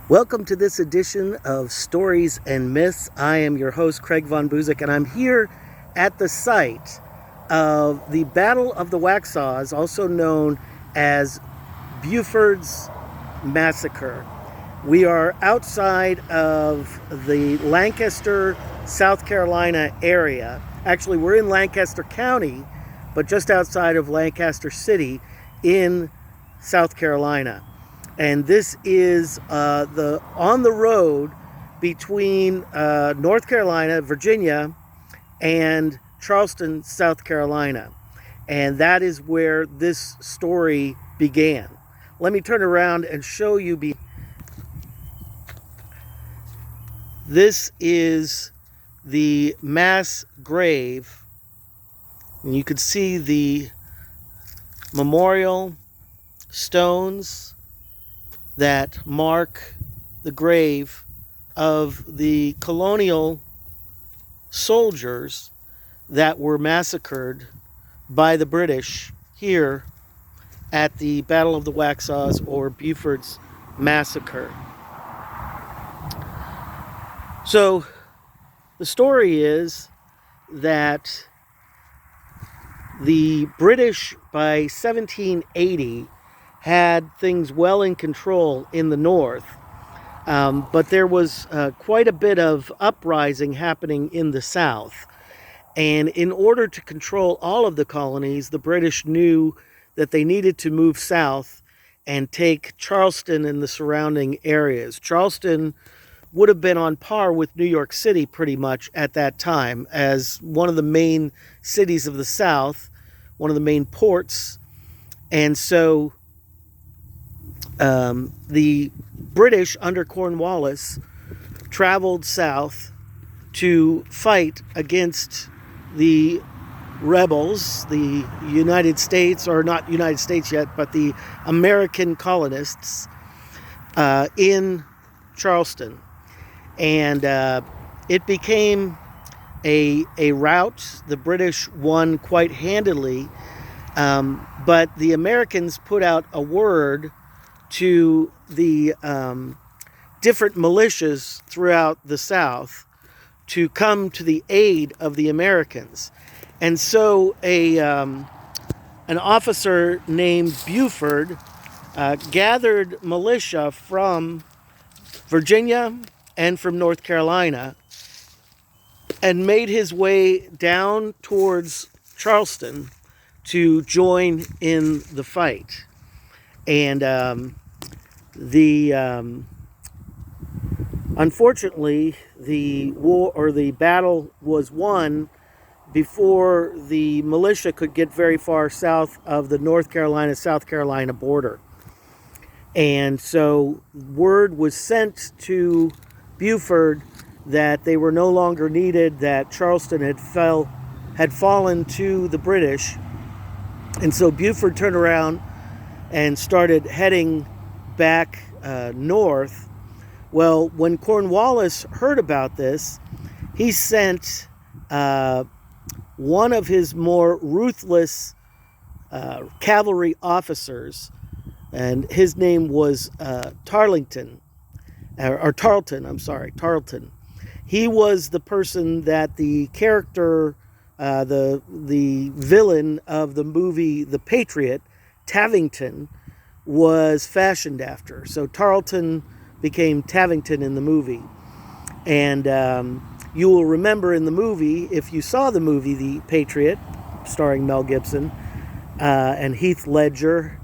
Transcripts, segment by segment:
Welcome to this edition of Stories and Myths. I am your host, Craig Von Buzik, and I'm here at the site of the Battle of the Waxhaws, also known as Beaufort's Massacre. We are outside of the Lancaster, South Carolina area. Actually, we're in Lancaster County, but just outside of Lancaster City in South Carolina. And this is on the road between North Carolina, Virginia, and Charleston, South Carolina. And that is where this story began. Let me turn around and show you. This is the mass grave. And you can see the memorial stones that mark the grave of the colonial soldiers that were massacred by the British here at the Battle of the Waxhaws, or Beaufort's Massacre. So the story is that the British by 1780 had things well in control in the north, but there was quite a bit of uprising happening in the south. And in order to control all of the colonies, the British knew that they needed to move south and take Charleston and the surrounding areas. Charleston would have been on par with New York City pretty much at that time as one of the main cities of the south, one of the main ports. And so the British under Cornwallis traveled south to fight against the rebels, the United States, or not United States yet, but the American colonists in Charleston. And it became a rout. The British won quite handily, but the Americans put out a word to the different militias throughout the South to come to the aid of the Americans. And so an officer named Buford gathered militia from Virginia and from North Carolina and made his way down towards Charleston to join in the fight. And unfortunately, the war or the battle was won before the militia could get very far south of the North Carolina-South Carolina border. And so word was sent to Beaufort that they were no longer needed, that Charleston had fallen to the British. And so Beaufort turned around and started heading back north. Well, when Cornwallis heard about this, he sent one of his more ruthless cavalry officers, and his name was Tarleton. He was the person that the character, the villain of the movie The Patriot, Tavington, was fashioned after. So Tarleton became Tavington in the movie. And you will remember in the movie, if you saw the movie The Patriot, starring Mel Gibson and Heath Ledger,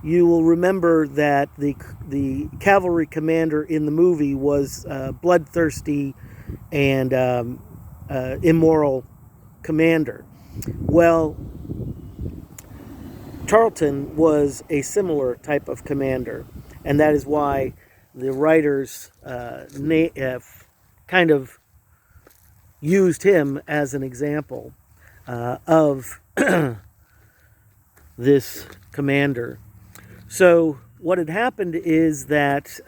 you will remember that the cavalry commander in the movie was bloodthirsty and immoral commander. Well, Tarleton was a similar type of commander, and that is why the writers kind of used him as an example of this commander. So what had happened is that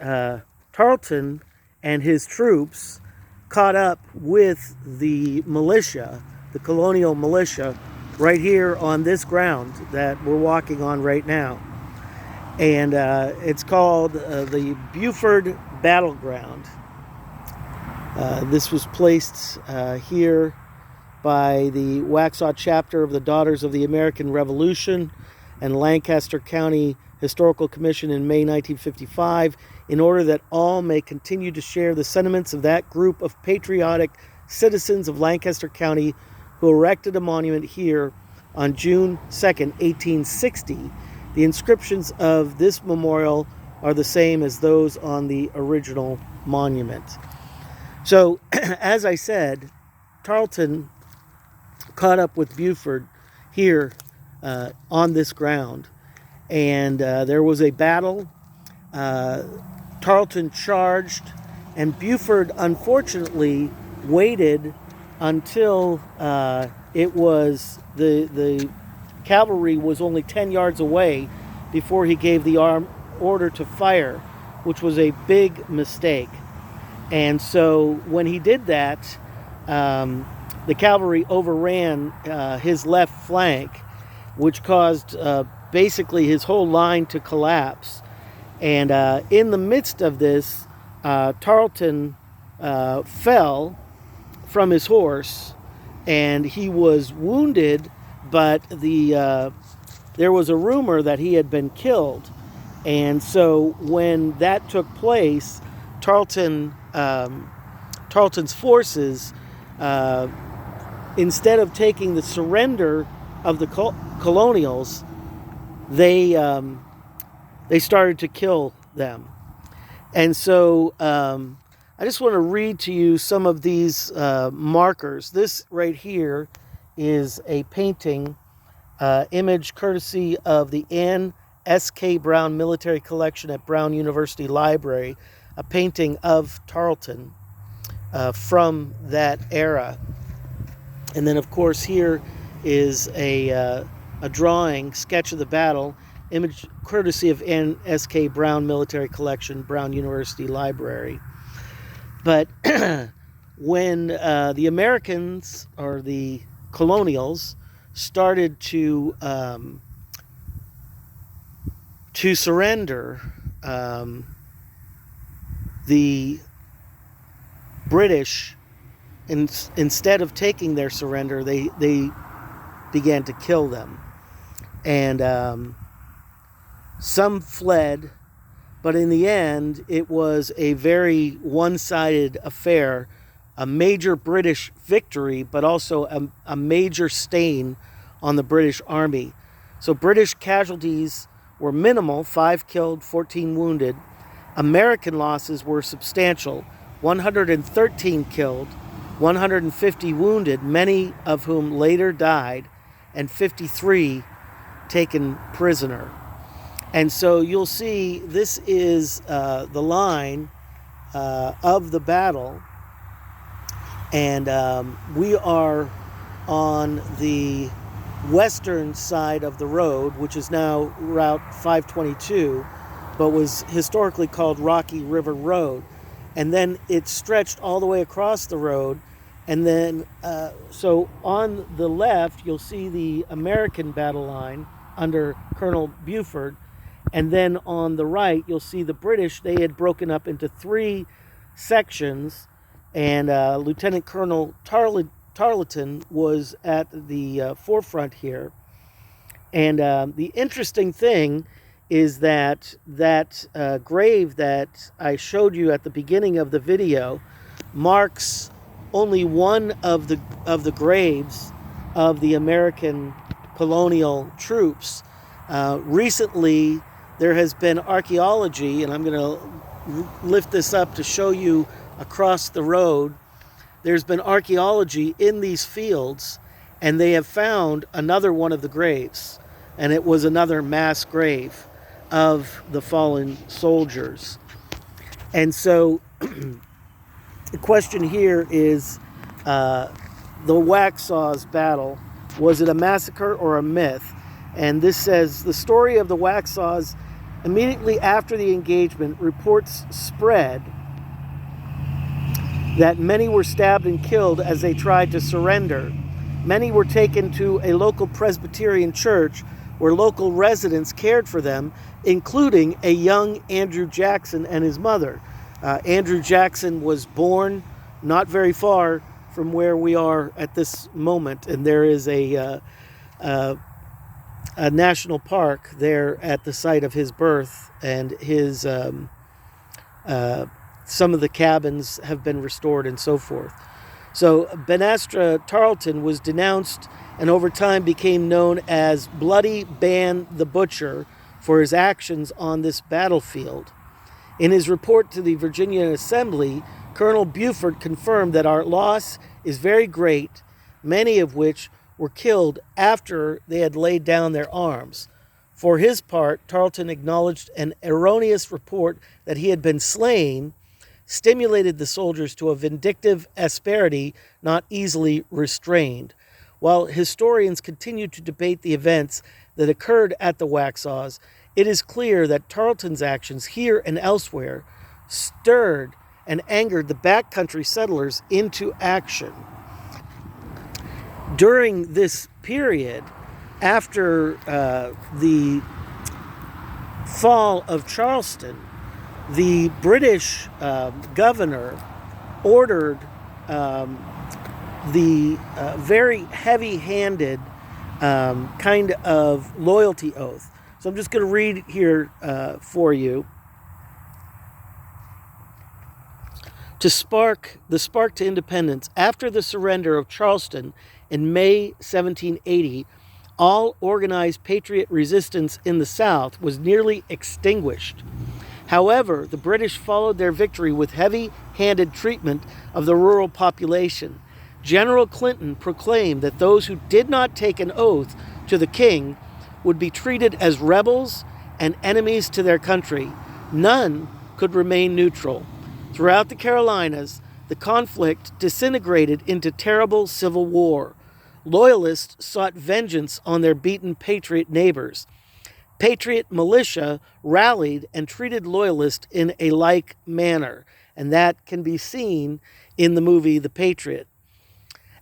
Tarleton and his troops caught up with the militia, the colonial militia, right here on this ground that we're walking on right now. And it's called the Beaufort Battleground. This was placed here by the Waxhaws chapter of the Daughters of the American Revolution and Lancaster County Historical Commission in May 1955, in order that all may continue to share the sentiments of that group of patriotic citizens of Lancaster County who erected a monument here on June 2nd, 1860. The inscriptions of this memorial are the same as those on the original monument. So, as I said, Tarleton caught up with Buford here on this ground, and there was a battle. Tarleton charged, and Buford unfortunately waited until it was the cavalry was only 10 yards away before he gave the order to fire, which was a big mistake. And so when he did that, the cavalry overran his left flank, which caused basically his whole line to collapse. And in the midst of this, Tarleton fell from his horse, and he was wounded, but there was a rumor that he had been killed. And so when that took place, Tarleton's forces, instead of taking the surrender of the colonials, they started to kill them. And so I just want to read to you some of these markers. This right here is a painting, image courtesy of the Anne S.K. Brown Military Collection at Brown University Library, a painting of Tarleton from that era. And then, of course, here is a drawing, sketch of the battle, image courtesy of Anne S.K. Brown Military Collection, Brown University Library. But when the Americans, or the colonials, started to surrender, the British, instead of taking their surrender, they began to kill them. And some fled, but in the end, it was a very one-sided affair, a major British victory, but also a major stain on the British Army. So British casualties were minimal, 5 killed, 14 wounded. American losses were substantial, 113 killed, 150 wounded, many of whom later died, and 53 taken prisoner. And so you'll see this is the line of the battle, and we are on the western side of the road, which is now Route 522, but was historically called Rocky River Road. And then it stretched all the way across the road. And then, so on the left, you'll see the American battle line under Colonel Buford. And then on the right, you'll see the British. They had broken up into 3 sections. And Lieutenant Colonel Tarleton was at the forefront here. And the interesting thing is that grave that I showed you at the beginning of the video marks only one of the graves of the American colonial troops. Recently, there has been archaeology, and I'm going to lift this up to show you across the road. There's been archaeology in these fields, and they have found another one of the graves, and it was another mass grave of the fallen soldiers. And so the question here is, the Waxhaws battle, was it a massacre or a myth? And this says, the story of the Waxhaws, immediately after the engagement, reports spread that many were stabbed and killed as they tried to surrender. Many were taken to a local Presbyterian church where local residents cared for them, including a young Andrew Jackson and his mother. Andrew Jackson was born not very far from where we are at this moment, and there is a national park there at the site of his birth, and his some of the cabins have been restored and so forth. So Banastre Tarleton was denounced and over time became known as Bloody Ban the Butcher for his actions on this battlefield. In his report to the Virginia Assembly, Colonel Buford confirmed that our loss is very great, many of which were killed after they had laid down their arms. For his part, Tarleton acknowledged an erroneous report that he had been slain, stimulated the soldiers to a vindictive asperity not easily restrained. While historians continue to debate the events that occurred at the Waxhaws, it is clear that Tarleton's actions here and elsewhere stirred and angered the backcountry settlers into action. During this period, after the fall of Charleston, the British governor ordered the very heavy-handed kind of loyalty oath. So I'm just going to read here for you. To spark to independence, after the surrender of Charleston in May 1780, all organized patriot resistance in the South was nearly extinguished. However, the British followed their victory with heavy-handed treatment of the rural population. General Clinton proclaimed that those who did not take an oath to the king would be treated as rebels and enemies to their country. None could remain neutral. Throughout the Carolinas, the conflict disintegrated into terrible civil war. Loyalists sought vengeance on their beaten patriot neighbors. Patriot militia rallied and treated loyalists in a like manner, and that can be seen in the movie The Patriot.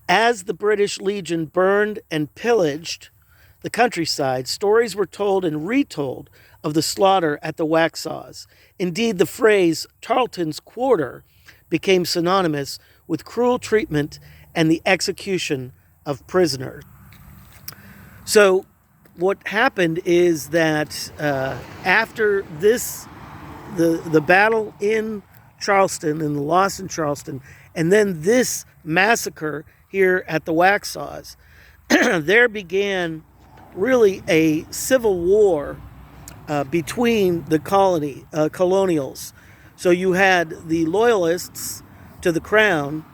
As the British Legion burned and pillaged the countryside, stories were told and retold of the slaughter at the Waxhaws. Indeed, the phrase Tarleton's Quarter became synonymous with cruel treatment and the execution of prisoners. So what happened is that after this, the battle in Charleston and the loss in Charleston, and then this massacre here at the Waxhaws, there began really a civil war between the colonials. So you had the loyalists to the crown,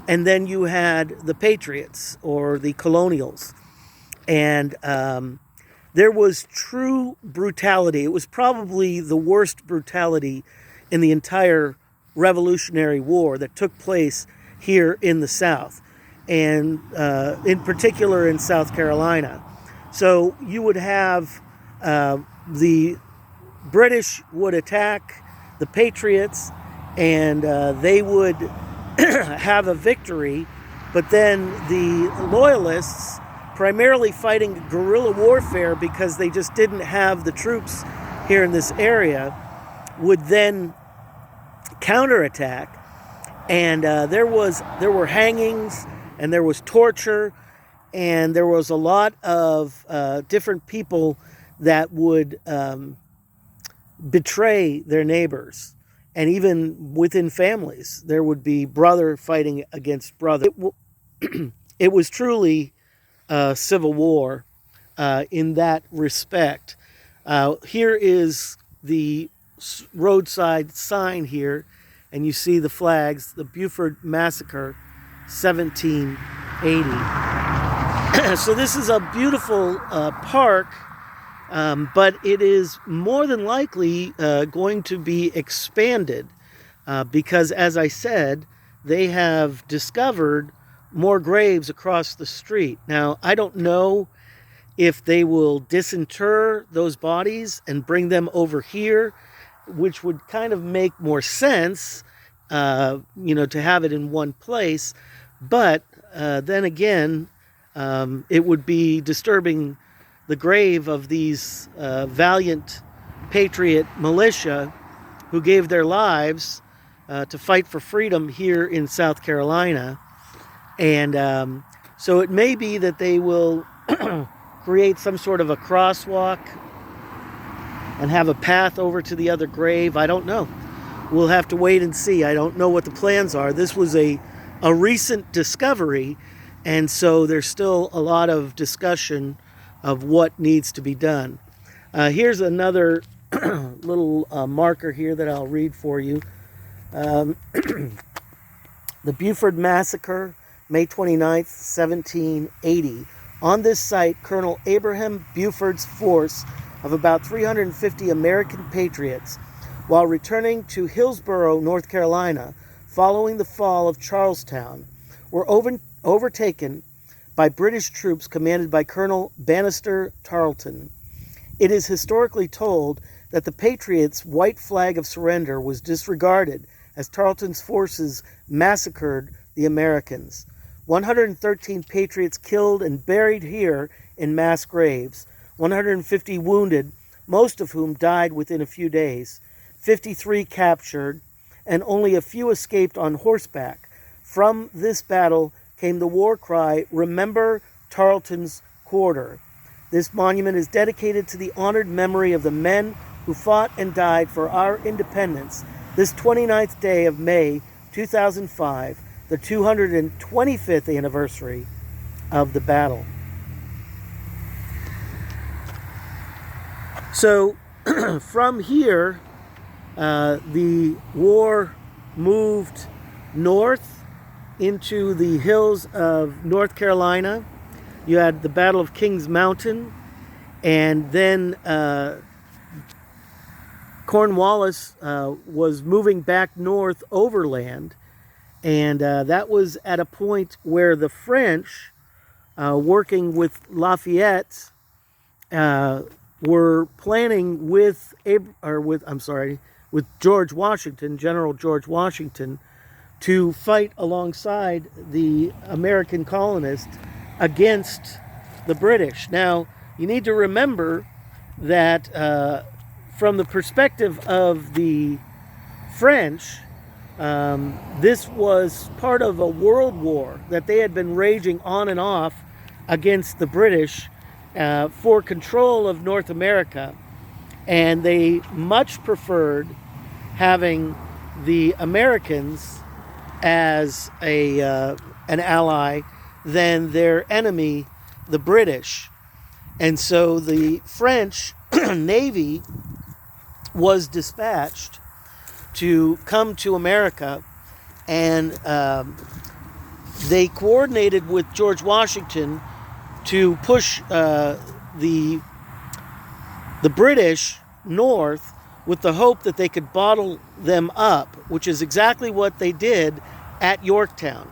and then you had the patriots or the colonials. And there was true brutality. It was probably the worst brutality in the entire Revolutionary War that took place here in the South, and in particular in South Carolina. So you would have the British would attack the Patriots, and they would have a victory, but then the Loyalists, primarily fighting guerrilla warfare because they just didn't have the troops here in this area, would then counterattack, and there were hangings, and there was torture, and there was a lot of different people that would betray their neighbors. And even within families, there would be brother fighting against brother. It was truly a civil war in that respect. Here is the roadside sign here, and you see the flags, the Beaufort Massacre, 1780. So this is a beautiful park, but it is more than likely going to be expanded because, as I said, they have discovered more graves across the street. Now, I don't know if they will disinter those bodies and bring them over here, which would kind of make more sense, to have it in one place. But then again, it would be disturbing the grave of these valiant patriot militia who gave their lives to fight for freedom here in South Carolina. And so it may be that they will create some sort of a crosswalk and have a path over to the other grave. I don't know. We'll have to wait and see. I don't know what the plans are. This was a recent discovery, and so there's still a lot of discussion of what needs to be done. Here's another little marker here that I'll read for you. The Beaufort Massacre, May 29th, 1780. On this site, Colonel Abraham Buford's force of about 350 American patriots, while returning to Hillsborough, North Carolina, following the fall of Charlestown, were overtaken by British troops commanded by Colonel Banastre Tarleton. It is historically told that the Patriots' white flag of surrender was disregarded as Tarleton's forces massacred the Americans. 113 Patriots killed and buried here in mass graves, 150 wounded, most of whom died within a few days, 53 captured, and only a few escaped on horseback. From this battle came the war cry, "Remember Tarleton's Quarter." This monument is dedicated to the honored memory of the men who fought and died for our independence this 29th day of May 2005, the 225th anniversary of the battle. So from here, the war moved north into the hills of North Carolina. You had the Battle of Kings Mountain, and then Cornwallis was moving back north overland, and that was at a point where the French, working with Lafayette, were planning with George Washington, General George Washington, to fight alongside the American colonists against the British. Now, you need to remember that from the perspective of the French, this was part of a world war that they had been raging on and off against the British for control of North America, and they much preferred having the Americans as an ally than their enemy, the British. And so the French Navy was dispatched to come to America, and they coordinated with George Washington to push the British north with the hope that they could bottle them up, which is exactly what they did at Yorktown.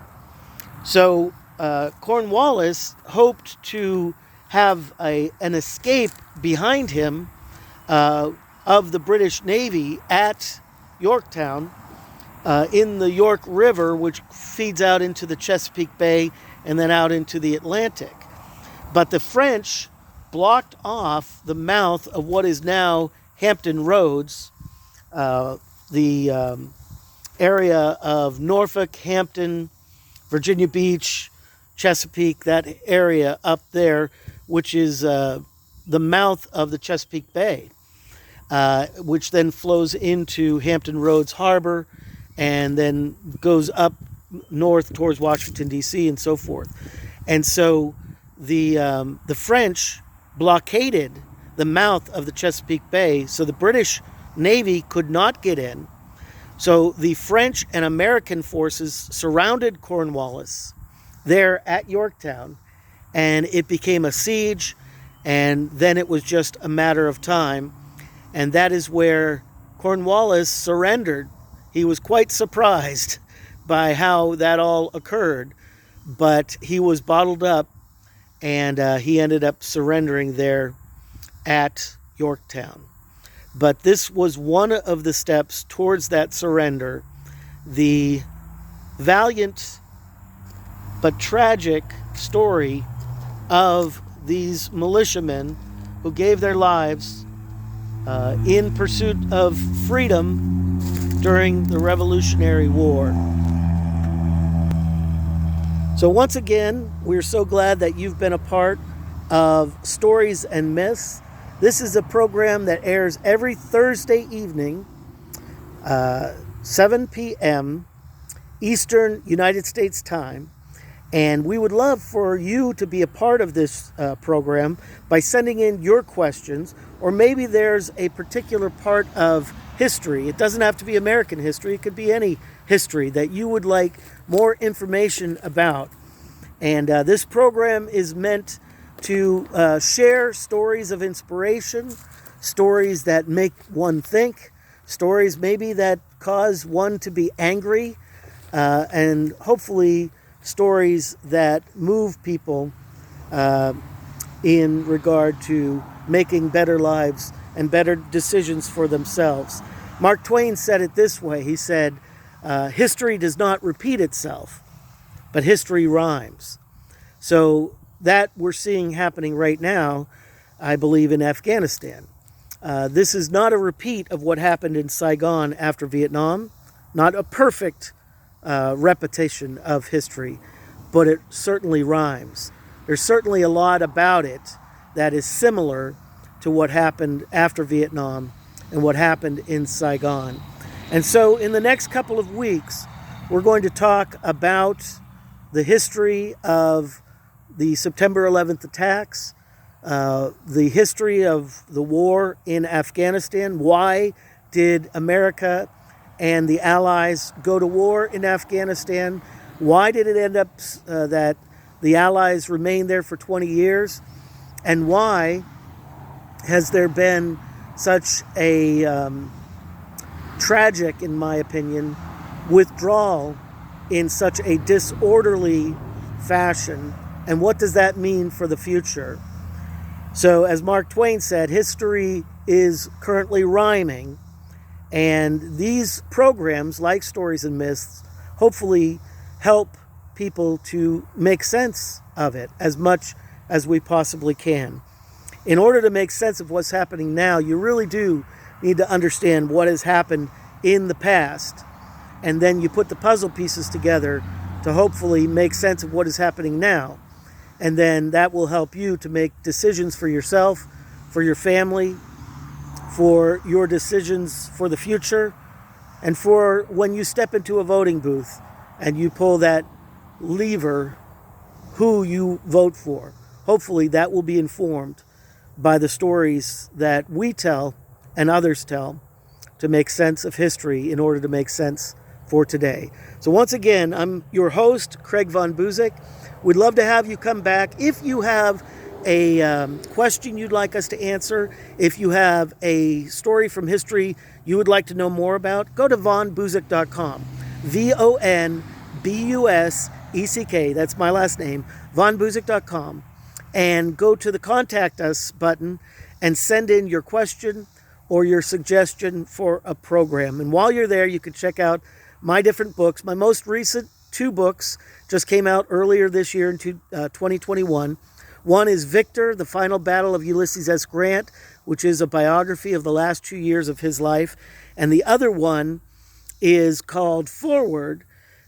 So Cornwallis hoped to have an escape behind him of the British Navy at Yorktown in the York River, which feeds out into the Chesapeake Bay and then out into the Atlantic. But the French blocked off the mouth of what is now Hampton Roads, the area of Norfolk, Hampton, Virginia Beach, Chesapeake, that area up there, which is the mouth of the Chesapeake Bay, which then flows into Hampton Roads Harbor and then goes up north towards Washington, D.C. and so forth. And so the French blockaded the mouth of the Chesapeake Bay, so the British Navy could not get in. So the French and American forces surrounded Cornwallis there at Yorktown, and it became a siege, and then it was just a matter of time. And that is where Cornwallis surrendered. He was quite surprised by how that all occurred, but he was bottled up, and he ended up surrendering there at Yorktown. But this was one of the steps towards that surrender. The valiant but tragic story of these militiamen who gave their lives in pursuit of freedom during the Revolutionary War. So once again, we're so glad that you've been a part of Stories and Myths. This is a program that airs every Thursday evening, 7 p.m. Eastern United States time. And we would love for you to be a part of this program by sending in your questions, or maybe there's a particular part of history. It doesn't have to be American history. It could be any history that you would like more information about. And this program is meant to share stories of inspiration, stories that make one think, stories maybe that cause one to be angry, and hopefully stories that move people in regard to making better lives and better decisions for themselves. Mark Twain said it this way. He said, history does not repeat itself, but history rhymes. So that we're seeing happening right now, I believe, in Afghanistan. This is not a repeat of what happened in Saigon after Vietnam, not a perfect repetition of history, but it certainly rhymes. There's certainly a lot about it that is similar to what happened after Vietnam and what happened in Saigon. And so in the next couple of weeks, we're going to talk about the history of the September 11th attacks, the history of the war in Afghanistan. Why did America and the Allies go to war in Afghanistan? Why did it end up that the Allies remained there for 20 years? And why has there been such a tragic, in my opinion, withdrawal in such a disorderly fashion? And what does that mean for the future? So, as Mark Twain said, history is currently rhyming. And these programs, like Stories and Myths, hopefully help people to make sense of it as much as we possibly can. In order to make sense of what's happening now, you really do need to understand what has happened in the past. And then you put the puzzle pieces together to hopefully make sense of what is happening now. And then that will help you to make decisions for yourself, for your family, for your decisions for the future, and for when you step into a voting booth and you pull that lever, who you vote for. Hopefully that will be informed by the stories that we tell and others tell to make sense of history in order to make sense for today. So once again, I'm your host, Craig Von Buzik. We'd love to have you come back. If you have a question you'd like us to answer, if you have a story from history you would like to know more about, go to vonbuzik.com. VONBUSECK, that's my last name, vonbuzik.com, and go to the Contact Us button and send in your question or your suggestion for a program. And while you're there, you can check out my different books. My most recent 2 books just came out earlier this year in 2021. One is Victor, The Final Battle of Ulysses S. Grant, which is a biography of the last 2 years of his life. And the other one is called Forward,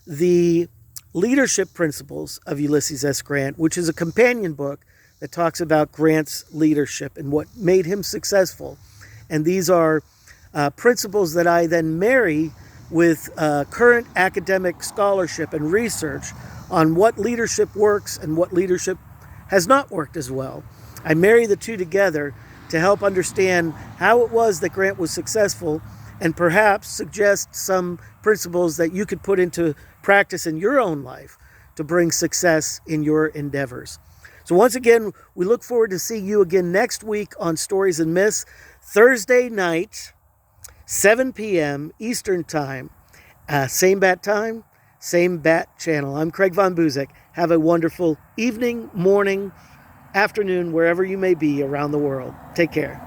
The Leadership Principles of Ulysses S. Grant, which is a companion book that talks about Grant's leadership and what made him successful. And these are principles that I then marry with current academic scholarship and research on what leadership works and what leadership has not worked as well. I marry the two together to help understand how it was that Grant was successful and perhaps suggest some principles that you could put into practice in your own life to bring success in your endeavors. So once again, we look forward to seeing you again next week on Stories and Myths, Thursday night, 7 p.m. Eastern Time. Same bat time, same bat channel. I'm Craig Von Buzik. Have a wonderful evening, morning, afternoon, wherever you may be around the world. Take care.